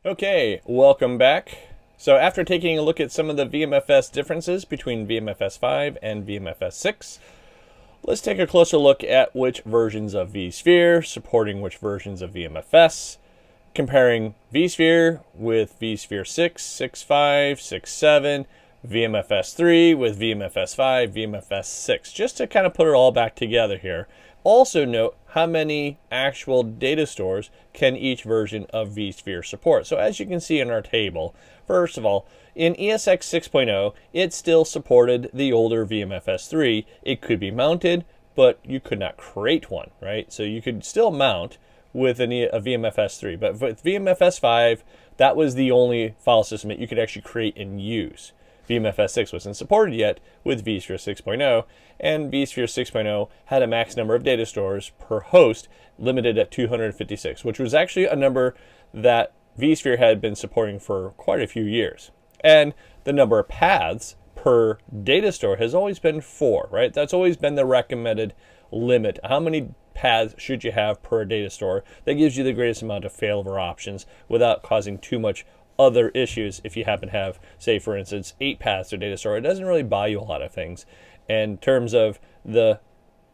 Okay, welcome back. So after taking a look at some of the VMFS differences between VMFS 5 and VMFS 6, let's take a closer look at which versions of vSphere supporting which versions of VMFS, comparing vSphere with vSphere 6, 6.5, 6.7, VMFS 3 with VMFS 5, VMFS 6, just to kind of put it all back together here. Also note how many actual data stores can each version of vSphere support. So as you can see in our table, first of all, in ESX 6.0, it still supported the older VMFS 3. It could be mounted, but you could not create one, right? So you could still mount with a VMFS 3. But with VMFS 5, that was the only file system that you could actually create and use. VMFS 6 wasn't supported yet with vSphere 6.0, and vSphere 6.0 had a max number of data stores per host limited at 256, which was actually a number that vSphere had been supporting for quite a few years. And the number of paths per data store has always been 4, right? That's always been the recommended limit. How many paths should you have per data store? That gives you the greatest amount of failover options without causing too much other issues. If you happen to have, say for instance, 8 paths to data store, it doesn't really buy you a lot of things. And in terms of the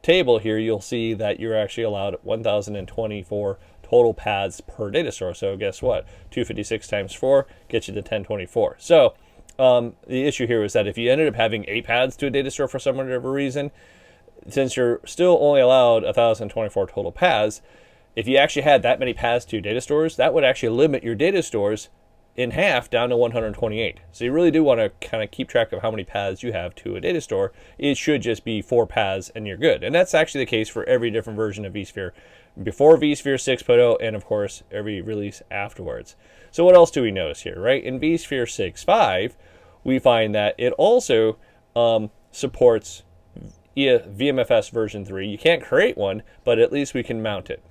table here, you'll see that you're actually allowed 1,024 total paths per data store. So guess what? 256 times 4 gets you to 1024. So the issue here is that if you ended up having 8 paths to a data store for some whatever reason, since you're still only allowed 1,024 total paths, if you actually had that many paths to data stores, that would actually limit your data stores in half down to 128. So you really do want to kind of keep track of how many paths you have to a data store. It should just be 4 paths and you're good. And that's actually the case for every different version of vSphere, before vSphere 6.0 and of course every release afterwards. So what else do we notice here, right? In vSphere 6.5, we find that it also supports VMFS version 3. You can't create one, but at least we can mount it.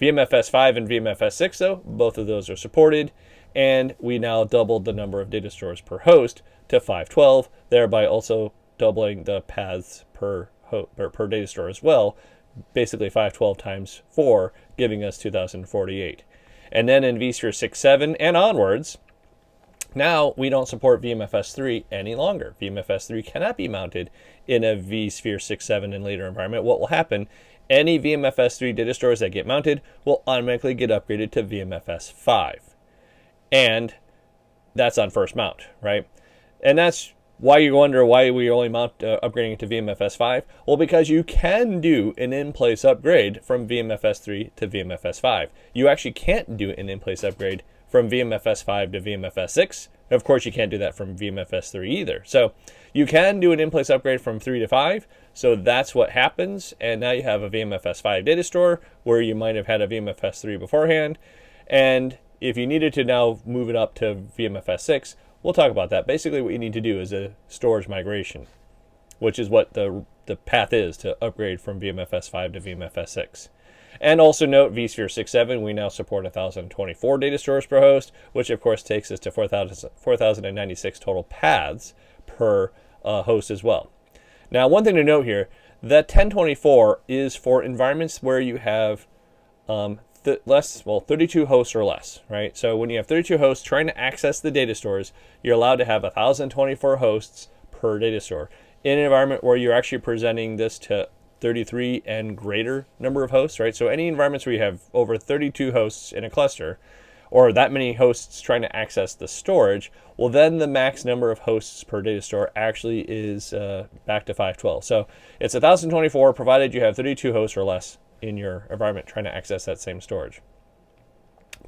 VMFS 5 and VMFS 6, though, both of those are supported, and we now doubled the number of data stores per host to 512, thereby also doubling the paths per data store as well, basically 512 times 4, giving us 2,048. And then in vSphere 6.7 and onwards, now we don't support VMFS 3 any longer. VMFS 3 cannot be mounted in a vSphere 6.7 and later environment. What will happen? Any VMFS 3 data stores that get mounted will automatically get upgraded to VMFS 5. And that's on first mount, right? And that's why you wonder why we only upgrading to VMFS 5. Well, because you can do an in-place upgrade from VMFS 3 to VMFS 5. You actually can't do an in-place upgrade from VMFS 5 to VMFS 6. Of course, you can't do that from VMFS 3 either. So you can do an in-place upgrade from 3 to 5. So that's what happens. And now you have a VMFS 5 data store where you might have had a VMFS 3 beforehand. And if you needed to now move it up to VMFS 6, we'll talk about that. Basically, what you need to do is a storage migration, which is what the path is to upgrade from VMFS 5 to VMFS 6. And also note, vSphere 6.7, we now support 1,024 data stores per host, which of course takes us to 4,096 total paths per host as well. Now, one thing to note here, that 1024 is for environments where you have 32 hosts or less, right? So when you have 32 hosts trying to access the data stores, you're allowed to have 1,024 hosts per data store. In an environment where you're actually presenting this to 33 and greater number of hosts, right? So any environments where you have over 32 hosts in a cluster, or that many hosts trying to access the storage, well, then the max number of hosts per data store actually is back to 512. So it's 1,024 provided you have 32 hosts or less in your environment trying to access that same storage.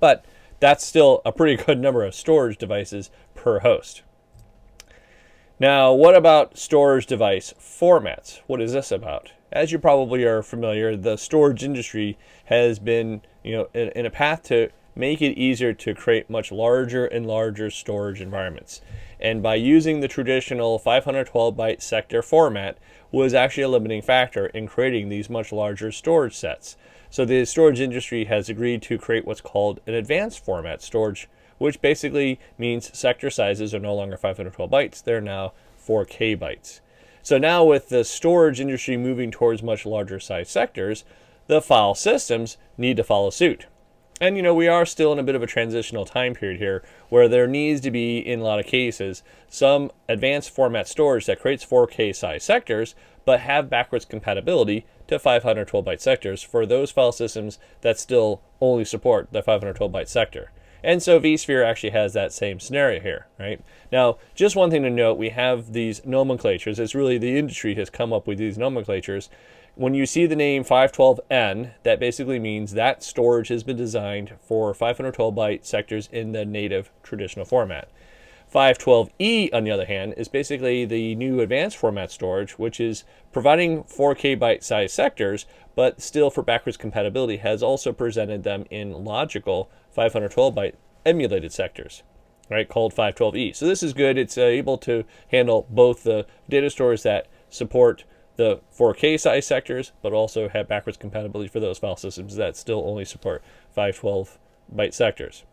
But that's still a pretty good number of storage devices per host. Now, what about storage device formats? What is this about? As you probably are familiar, the storage industry has been, in a path to make it easier to create much larger and larger storage environments. And by using the traditional 512 byte sector format was actually a limiting factor in creating these much larger storage sets. So the storage industry has agreed to create what's called an advanced format storage, which basically means sector sizes are no longer 512 bytes, they're now 4K bytes. So now with the storage industry moving towards much larger size sectors, the file systems need to follow suit. And, we are still in a bit of a transitional time period here where there needs to be, in a lot of cases, some advanced format storage that creates 4K size sectors, but have backwards compatibility to 512 byte sectors for those file systems that still only support the 512 byte sector. And so vSphere actually has that same scenario here, right? Now, just one thing to note, we have these nomenclatures. It's really the industry has come up with these nomenclatures. When you see the name 512N, that basically means that storage has been designed for 512 byte sectors in the native traditional format. 512E, on the other hand, is basically the new advanced format storage, which is providing 4K byte size sectors, but still for backwards compatibility has also presented them in logical 512 byte emulated sectors, right, called 512E. So this is good. It's able to handle both the data stores that support the 4K size sectors, but also have backwards compatibility for those file systems that still only support 512 byte sectors.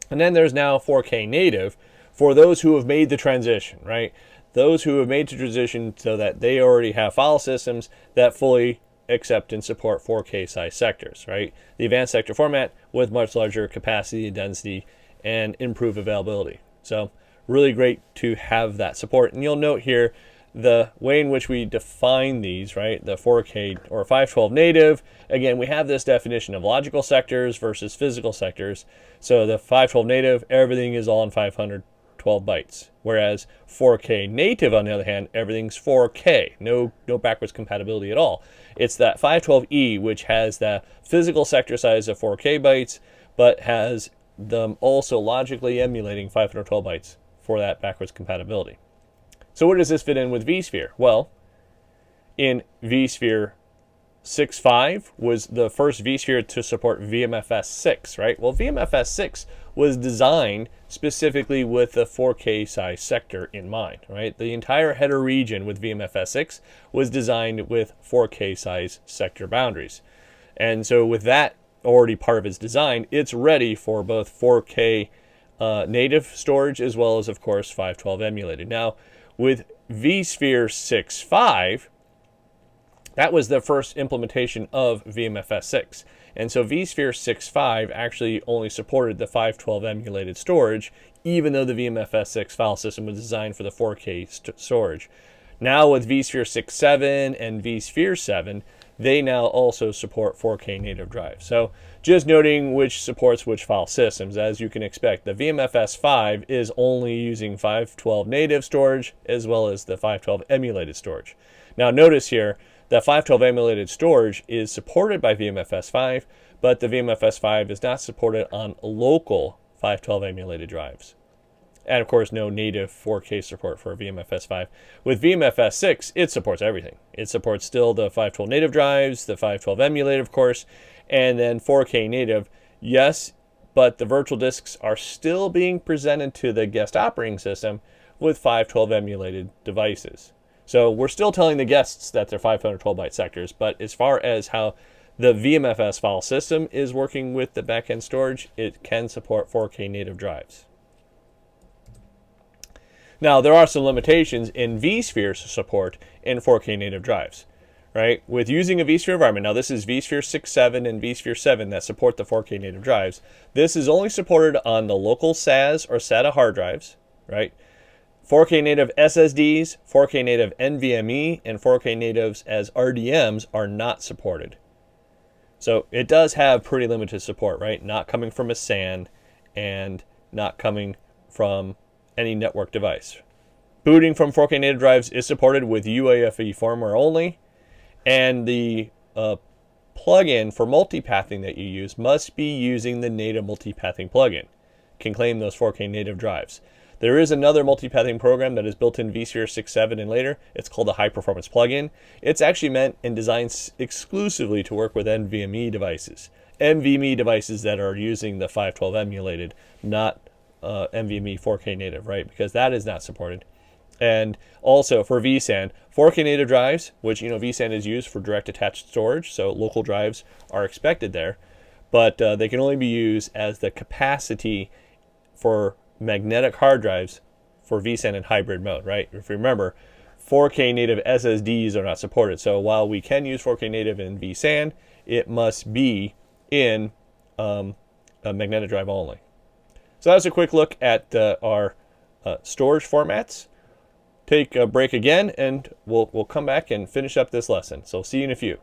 And then there's now 4K native for those who have made the transition, right? Those who have made the transition so that they already have file systems that fully accept and support 4K size sectors, right? The advanced sector format with much larger capacity, density, and improved availability. So really great to have that support. And you'll note here the way in which we define these, right? The 4K or 512 native, again, we have this definition of logical sectors versus physical sectors. So the 512 native, everything is all in 512 bytes. Whereas 4K native, on the other hand, everything's 4K, no backwards compatibility at all. It's that 512E, which has the physical sector size of 4K bytes, but has them also logically emulating 512 bytes for that backwards compatibility. So where does this fit in with vSphere? Well, in vSphere 6.5 was the first vSphere to support VMFS 6, right? Well, VMFS 6 was designed specifically with the 4K size sector in mind, right? The entire header region with VMFS 6 was designed with 4K size sector boundaries. And so with that already part of its design, it's ready for both 4K native storage as well as, of course, 512 emulated. Now, with vSphere 6.5, that was the first implementation of VMFS 6. And so vSphere 6.5 actually only supported the 512 emulated storage, even though the VMFS 6 file system was designed for the 4K storage. Now with vSphere 6.7 and vSphere 7, they now also support 4K native drives. So just noting which supports which file systems. As you can expect, the VMFS 5 is only using 512 native storage as well as the 512 emulated storage. Now notice here that 512 emulated storage is supported by VMFS 5, but the VMFS 5 is not supported on local 512 emulated drives. And of course, no native 4K support for VMFS 5. With VMFS 6, it supports everything. It supports still the 512 native drives, the 512 emulated, of course, and then 4K native. Yes, but the virtual disks are still being presented to the guest operating system with 512 emulated devices. So we're still telling the guests that they're 512 byte sectors, but as far as how the VMFS file system is working with the backend storage, it can support 4K native drives. Now, there are some limitations in vSphere's support in 4K native drives, right? With using a vSphere environment, now this is vSphere 6.7 and vSphere 7 that support the 4K native drives. This is only supported on the local SAS or SATA hard drives, right? 4K native SSDs, 4K native NVMe, and 4K natives as RDMs are not supported. So it does have pretty limited support, right? Not coming from a SAN and not coming from any network device. Booting from 4K native drives is supported with UEFI firmware only, and the plugin for multipathing that you use must be using the native multipathing plugin. Can claim those 4K native drives. There is another multipathing program that is built in vSphere 6.7 and later. It's called the High Performance Plugin. It's actually meant and designed exclusively to work with NVMe devices. NVMe devices that are using the 512 emulated, not NVMe 4K native, right? Because that is not supported. And also for vSAN, 4K native drives, which vSAN is used for direct attached storage, so local drives are expected there, but they can only be used as the capacity for magnetic hard drives for vSAN in hybrid mode, right? If you remember, 4K native SSDs are not supported. So while we can use 4K native in vSAN, it must be in a magnetic drive only. So that was a quick look at our storage formats. Take a break again, and we'll come back and finish up this lesson. So see you in a few.